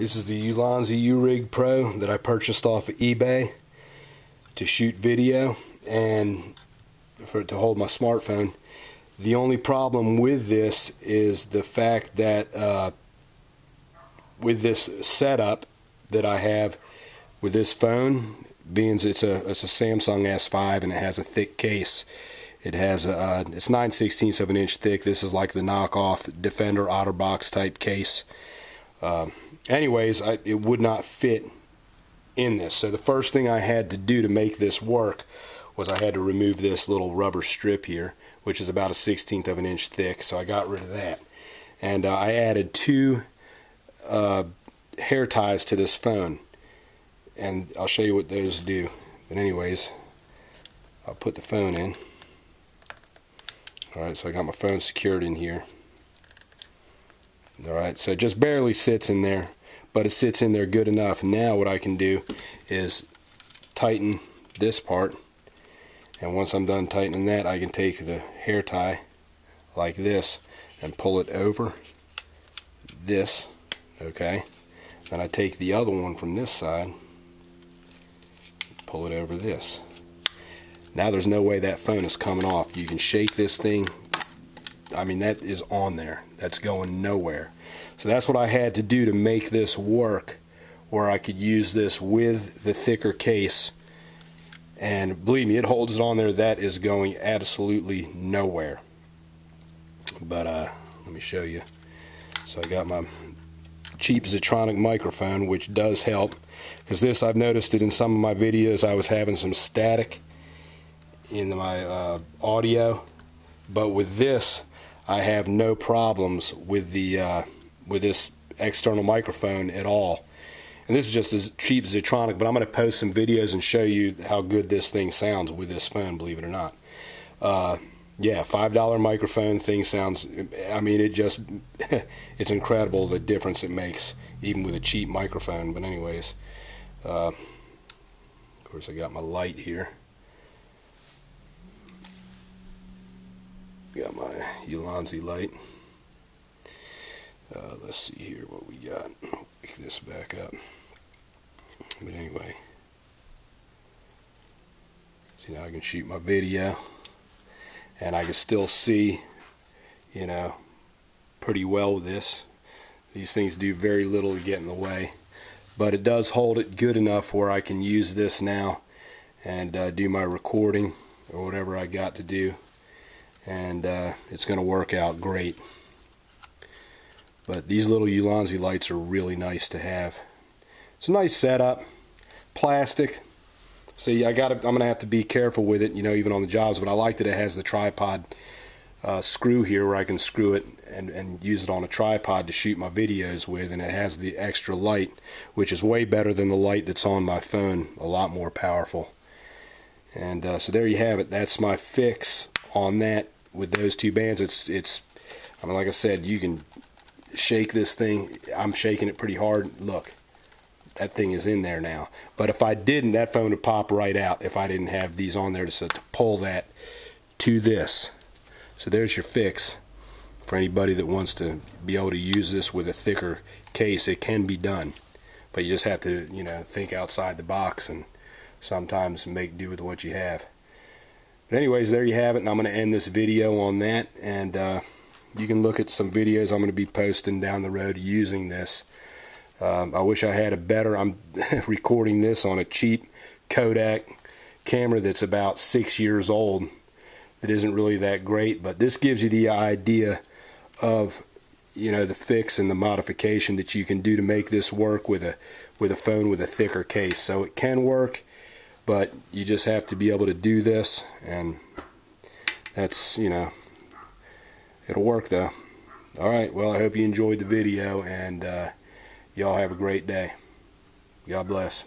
This is the Ulanzi U rig Pro that I purchased off of eBay to shoot video and to hold my smartphone. The only problem with this is the fact that with this setup that I have with this phone, being it's a Samsung S5 and it has a thick case. It has it's 9/16 of an inch thick. This is like the knockoff Defender Otterbox type case. Anyways, it would not fit in this. So the first thing I had to do to make this work was I had to remove this little rubber strip here, which is about a 1/16 of an inch thick. So I got rid of that, and I added two hair ties to this phone, and I'll show you what those do. But anyways, I'll put the phone in. Alright, so I got my phone secured in here. Alright, so it just barely sits in there, but it sits in there good enough. Now what I can do is tighten this part, and once I'm done tightening that, I can take the hair tie like this and pull it over this. Okay, then I take the other one from this side, pull it over this. Now there's no way that phone is coming off. You can shake this thing, I mean, that is on there. That's going nowhere. So that's what I had to do to make this work, where I could use this with the thicker case. And believe me, it holds it on there. That is going absolutely nowhere. But let me show you. So I got my cheap Zetronic microphone, which does help, because this, I've noticed it in some of my videos, I was having some static in my audio, but with this I have no problems with the with this external microphone at all. And this is just as cheap as Zetronic, but I'm going to post some videos and show you how good this thing sounds with this phone, believe it or not. Yeah, $5 microphone thing sounds, I mean, it just it's incredible the difference it makes even with a cheap microphone. But anyways, of course I got my light here. Got my Ulanzi light. Let's see here what we got. Pick this back up. But anyway, see, now I can shoot my video, and I can still see, you know, pretty well with this. These things do very little to get in the way, but it does hold it good enough where I can use this now and do my recording or whatever I got to do. And it's going to work out great. But these little Ulanzi lights are really nice to have. It's a nice setup, plastic. See, I'm going to have to be careful with it, you know, even on the jobs. But I like that it has the tripod screw here, where I can screw it and use it on a tripod to shoot my videos with. And it has the extra light, which is way better than the light that's on my phone. A lot more powerful. And so there you have it. That's my fix on that with those two bands. It's I mean, like I said, you can shake this thing. I'm shaking it pretty hard. Look, that thing is in there now. But if I didn't, that phone would pop right out if I didn't have these on there to pull that to this. So there's your fix for anybody that wants to be able to use this with a thicker case. It can be done, but you just have to, you know, think outside the box and sometimes make do with what you have. But anyways, there you have it, and I'm going to end this video on that. And you can look at some videos I'm going to be posting down the road using this. I wish I had a better, I'm recording this on a cheap Kodak camera that's about 6 years old. It isn't really that great, but this gives you the idea of, you know, the fix and the modification that you can do to make this work with a phone with a thicker case. So it can work, but you just have to be able to do this, and that's, you know, it'll work though. Alright, well, I hope you enjoyed the video, and y'all have a great day. God bless.